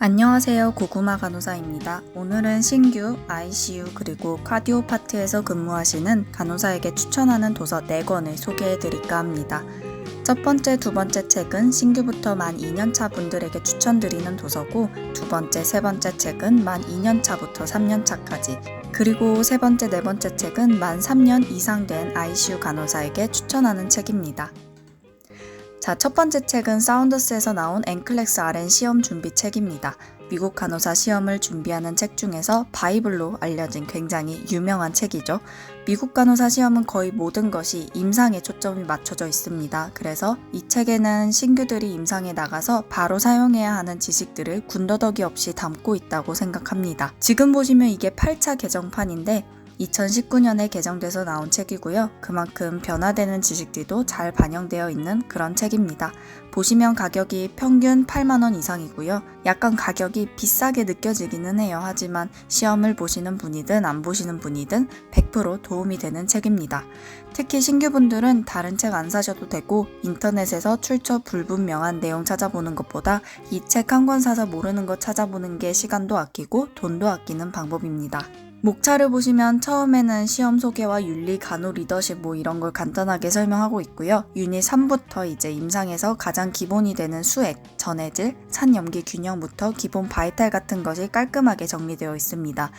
안녕하세요. 고구마 간호사입니다. 오늘은 신규 ICU 그리고 카디오 파트에서 근무하시는 간호사에게 추천하는 도서 4권을 소개해 드릴까 합니다. 첫 번째, 두 번째 책은 신규부터 만 2년차 분들에게 추천드리는 도서고, 두 번째, 세 번째 책은 만 2년차부터 3년차까지, 그리고 세 번째, 네 번째 책은 만 3년 이상 된 ICU 간호사에게 추천하는 책입니다. 자, 첫 번째 책은 사운더스에서 나온 NCLEX RN 시험 준비 책입니다. 미국 간호사 시험을 준비하는 책 중에서 바이블로 알려진 굉장히 유명한 책이죠. 미국 간호사 시험은 거의 모든 것이 임상에 초점이 맞춰져 있습니다. 그래서 이 책에는 신규들이 임상에 나가서 바로 사용해야 하는 지식들을 군더더기 없이 담고 있다고 생각합니다. 지금 보시면 이게 8차 개정판인데 2019년에 개정돼서 나온 책이고요. 그만큼 변화되는 지식들도 잘 반영되어 있는 그런 책입니다. 보시면 가격이 평균 8만원 이상이고요. 약간 가격이 비싸게 느껴지기는 해요. 하지만 시험을 보시는 분이든 안 보시는 분이든 100% 도움이 되는 책입니다. 특히 신규분들은 다른 책 안 사셔도 되고 인터넷에서 출처 불분명한 내용 찾아보는 것보다 이 책 한 권 사서 모르는 것 찾아보는 게 시간도 아끼고 돈도 아끼는 방법입니다. 목차를 보시면 처음에는 시험 소개와 윤리, 간호, 리더십 이런 걸 간단하게 설명하고 있고요. 유닛 3부터 이제 임상에서 가장 기본이 되는 수액, 전해질, 산염기 균형부터 기본 바이탈 같은 것이 깔끔하게 정리되어 있습니다.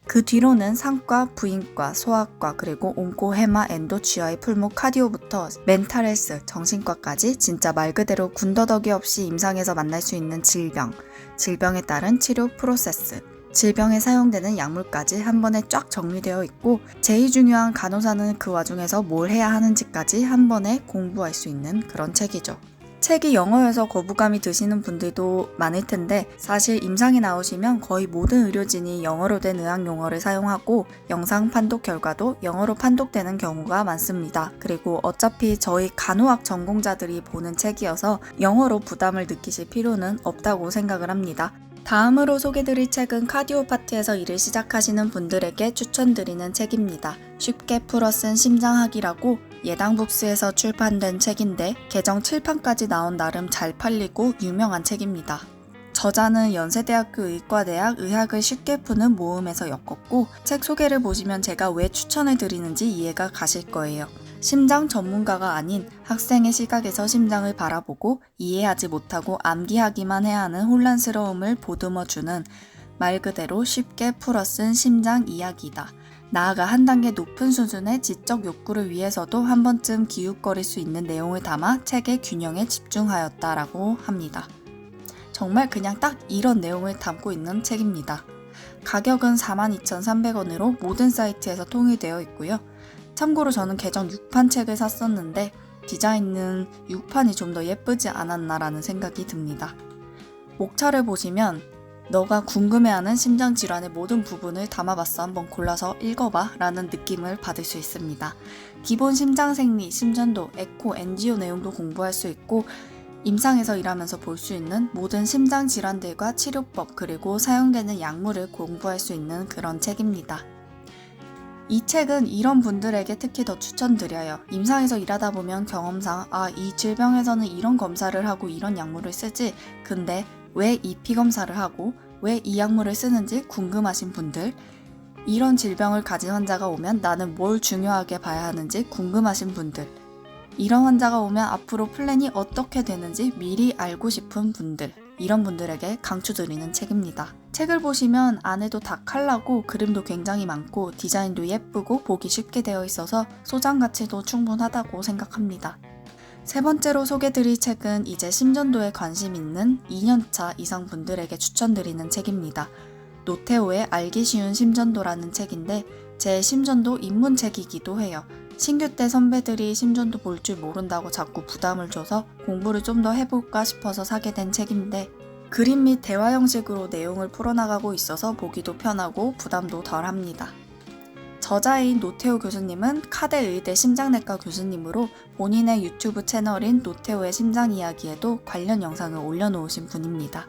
그 뒤로는 상과, 부인과, 소아과, 그리고 온코, 해마, 엔도, GI, 풀목, 카디오부터 멘탈 헬스, 정신과까지 진짜 말 그대로 군더더기 없이 임상에서 만날 수 있는 질병, 질병에 따른 치료 프로세스, 질병에 사용되는 약물까지 한 번에 쫙 정리되어 있고, 제일 중요한 간호사는 그 와중에서 뭘 해야 하는지까지 한 번에 공부할 수 있는 그런 책이죠. 책이 영어여서 거부감이 드시는 분들도 많을 텐데, 사실 임상에 나오시면 거의 모든 의료진이 영어로 된 의학 용어를 사용하고 영상 판독 결과도 영어로 판독되는 경우가 많습니다. 그리고 어차피 저희 간호학 전공자들이 보는 책이어서 영어로 부담을 느끼실 필요는 없다고 생각을 합니다. 다음으로 소개드릴 책은 카디오 파트에서 일을 시작하시는 분들에게 추천드리는 책입니다. 쉽게 풀어 쓴 심장학이라고 예당북스에서 출판된 책인데 개정 7판까지 나온 나름 잘 팔리고 유명한 책입니다. 저자는 연세대학교 의과대학 의학을 쉽게 푸는 모음에서 엮었고, 책 소개를 보시면 제가 왜 추천을 드리는지 이해가 가실 거예요. 심장 전문가가 아닌 학생의 시각에서 심장을 바라보고 이해하지 못하고 암기하기만 해야 하는 혼란스러움을 보듬어주는 말 그대로 쉽게 풀어 쓴 심장 이야기다. 나아가 한 단계 높은 수준의 지적 욕구를 위해서도 한 번쯤 기웃거릴 수 있는 내용을 담아 책의 균형에 집중하였다라고 합니다. 정말 그냥 딱 이런 내용을 담고 있는 책입니다. 가격은 42,300원으로 모든 사이트에서 통일되어 있고요. 참고로 저는 개정 6판 책을 샀었는데 디자인은 6판이 좀 더 예쁘지 않았나라는 생각이 듭니다. 목차를 보시면 너가 궁금해하는 심장질환의 모든 부분을 담아봤어, 한번 골라서 읽어봐 라는 느낌을 받을 수 있습니다. 기본 심장생리, 심전도, 에코, 엔지오 내용도 공부할 수 있고, 임상에서 일하면서 볼 수 있는 모든 심장질환들과 치료법, 그리고 사용되는 약물을 공부할 수 있는 그런 책입니다. 이 책은 이런 분들에게 특히 더 추천드려요. 임상에서 일하다 보면 경험상 이 질병에서는 이런 검사를 하고 이런 약물을 쓰지, 근데 왜 이 피검사를 하고 왜 이 약물을 쓰는지 궁금하신 분들, 이런 질병을 가진 환자가 오면 나는 뭘 중요하게 봐야 하는지 궁금하신 분들, 이런 환자가 오면 앞으로 플랜이 어떻게 되는지 미리 알고 싶은 분들, 이런 분들에게 강추드리는 책입니다. 책을 보시면 안에도 다 컬러고 그림도 굉장히 많고 디자인도 예쁘고 보기 쉽게 되어 있어서 소장 가치도 충분하다고 생각합니다. 세 번째로 소개드릴 책은 이제 심전도에 관심 있는 2년차 이상 분들에게 추천드리는 책입니다. 노태우의 알기 쉬운 심전도라는 책인데 제 심전도 입문책이기도 해요. 신규 때 선배들이 심전도 볼 줄 모른다고 자꾸 부담을 줘서 공부를 좀 더 해볼까 싶어서 사게 된 책인데, 그림 및 대화 형식으로 내용을 풀어나가고 있어서 보기도 편하고 부담도 덜합니다. 저자인 노태우 교수님은 카대 의대 심장내과 교수님으로 본인의 유튜브 채널인 노태우의 심장이야기에도 관련 영상을 올려놓으신 분입니다.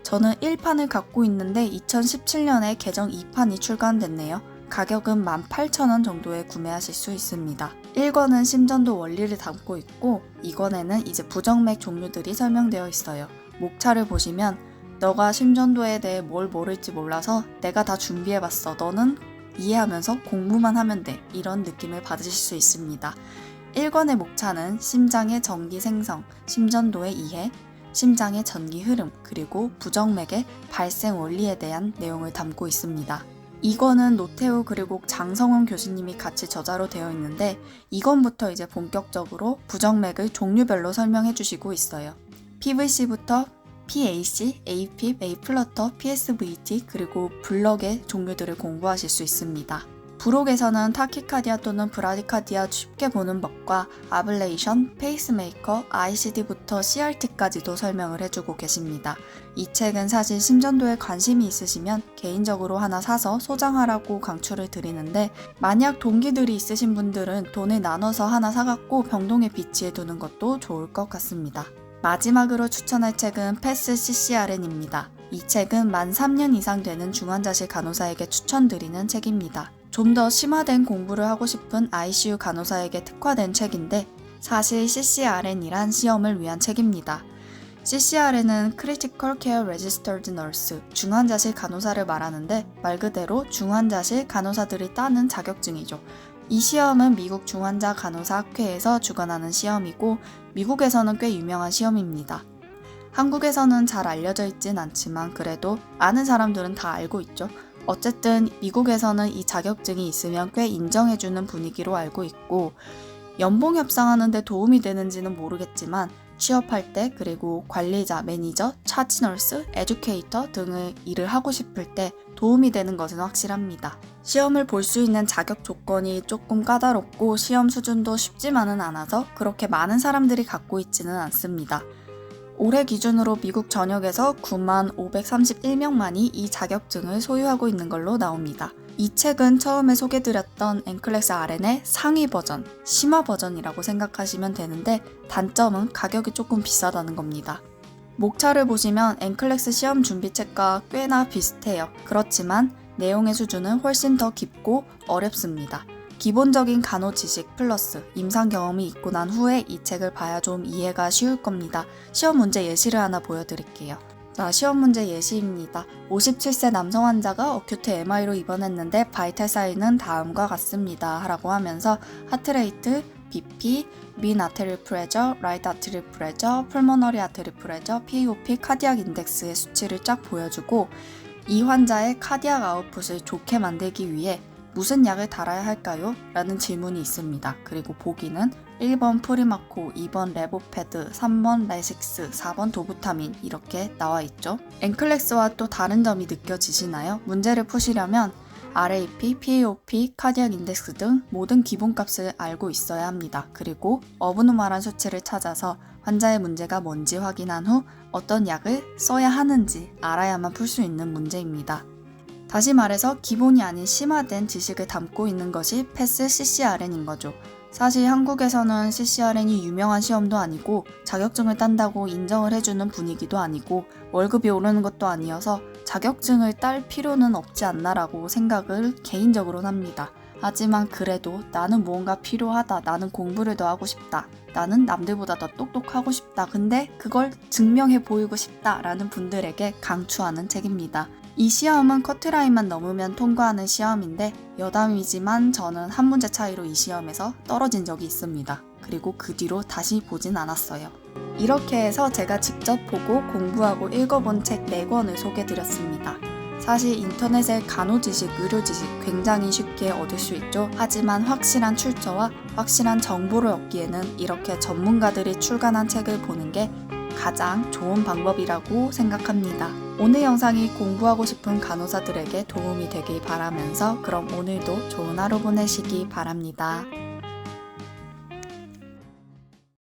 저는 1판을 갖고 있는데 2017년에 개정 2판이 출간됐네요. 가격은 18,000원 정도에 구매하실 수 있습니다. 1권은 심전도 원리를 담고 있고 2권에는 이제 부정맥 종류들이 설명되어 있어요. 목차를 보시면 너가 심전도에 대해 뭘 모를지 몰라서 내가 다 준비해봤어. 너는 이해하면서 공부만 하면 돼. 이런 느낌을 받으실 수 있습니다. 1권의 목차는 심장의 전기 생성, 심전도의 이해, 심장의 전기 흐름, 그리고 부정맥의 발생 원리에 대한 내용을 담고 있습니다. 2권은 노태우 그리고 장성원 교수님이 같이 저자로 되어 있는데 2권부터 이제 본격적으로 부정맥을 종류별로 설명해 주시고 있어요. PVC부터 PAC, APIP, A플러터, PSVT 그리고 블럭의 종류들을 공부하실 수 있습니다. 부록에서는 타키카디아 또는 브라디카디아 쉽게 보는 법과 아블레이션, 페이스메이커, ICD부터 CRT까지도 설명을 해주고 계십니다. 이 책은 사실 심전도에 관심이 있으시면 개인적으로 하나 사서 소장하라고 강추를 드리는데 만약 동기들이 있으신 분들은 돈을 나눠서 하나 사갖고 병동에 비치해 두는 것도 좋을 것 같습니다. 마지막으로 추천할 책은 패스 CCRN입니다. 이 책은 만 3년 이상 되는 중환자실 간호사에게 추천드리는 책입니다. 좀 더 심화된 공부를 하고 싶은 ICU 간호사에게 특화된 책인데 사실 CCRN이란 시험을 위한 책입니다. CCRN은 Critical Care Registered Nurse, 중환자실 간호사를 말하는데 말 그대로 중환자실 간호사들이 따는 자격증이죠. 이 시험은 미국 중환자 간호사 학회에서 주관하는 시험이고 미국에서는 꽤 유명한 시험입니다. 한국에서는 잘 알려져 있진 않지만 그래도 아는 사람들은 다 알고 있죠. 어쨌든 미국에서는 이 자격증이 있으면 꽤 인정해주는 분위기로 알고 있고 연봉 협상하는 데 도움이 되는지는 모르겠지만 취업할 때 그리고 관리자, 매니저, 차지널스, 에듀케이터 등의 일을 하고 싶을 때 도움이 되는 것은 확실합니다. 시험을 볼 수 있는 자격 조건이 조금 까다롭고 시험 수준도 쉽지만은 않아서 그렇게 많은 사람들이 갖고 있지는 않습니다. 올해 기준으로 미국 전역에서 9만 531명만이 이 자격증을 소유하고 있는 걸로 나옵니다. 이 책은 처음에 소개드렸던 엔클렉스 RN의 상위 버전, 심화 버전이라고 생각하시면 되는데 단점은 가격이 조금 비싸다는 겁니다. 목차를 보시면 엔클렉스 시험 준비책과 꽤나 비슷해요. 그렇지만 내용의 수준은 훨씬 더 깊고 어렵습니다. 기본적인 간호 지식 플러스 임상 경험이 있고 난 후에 이 책을 봐야 좀 이해가 쉬울 겁니다. 시험 문제 예시를 하나 보여드릴게요. 자, 시험 문제 예시입니다. 57세 남성 환자가 어큐트 MI로 입원했는데 바이탈 사인은 다음과 같습니다. 라고 하면서 하트레이트, BP, mean arterial pressure, right arterial pressure, pulmonary arterial pressure, PAOP, 카디악 인덱스의 수치를 쫙 보여주고 이 환자의 카디악 아웃풋을 좋게 만들기 위해 무슨 약을 달아야 할까요? 라는 질문이 있습니다. 그리고 보기는 1번 프리마코, 2번 레보패드, 3번 레식스, 4번 도부타민 이렇게 나와 있죠. 엔클렉스와 또 다른 점이 느껴지시나요? 문제를 푸시려면 RAP, PAOP, 카디악 인덱스 등 모든 기본값을 알고 있어야 합니다. 그리고 어브노멀한 수치를 찾아서 환자의 문제가 뭔지 확인한 후 어떤 약을 써야 하는지 알아야만 풀 수 있는 문제입니다. 다시 말해서 기본이 아닌 심화된 지식을 담고 있는 것이 패스 CCRN인 거죠. 사실 한국에서는 CCRN이 유명한 시험도 아니고 자격증을 딴다고 인정을 해주는 분위기도 아니고 월급이 오르는 것도 아니어서 자격증을 딸 필요는 없지 않나라고 생각을 개인적으로는 합니다. 하지만 그래도 나는 무언가 필요하다, 나는 공부를 더 하고 싶다, 나는 남들보다 더 똑똑하고 싶다, 근데 그걸 증명해 보이고 싶다 라는 분들에게 강추하는 책입니다. 이 시험은 커트라인만 넘으면 통과하는 시험인데 여담이지만 저는 한 문제 차이로 이 시험에서 떨어진 적이 있습니다. 그리고 그 뒤로 다시 보진 않았어요. 이렇게 해서 제가 직접 보고 공부하고 읽어본 책 4권을 소개드렸습니다. 사실 인터넷에 간호지식, 의료지식 굉장히 쉽게 얻을 수 있죠. 하지만 확실한 출처와 확실한 정보를 얻기에는 이렇게 전문가들이 출간한 책을 보는 게 가장 좋은 방법이라고 생각합니다. 오늘 영상이 공부하고 싶은 간호사들에게 도움이 되길 바라면서 그럼 오늘도 좋은 하루 보내시기 바랍니다.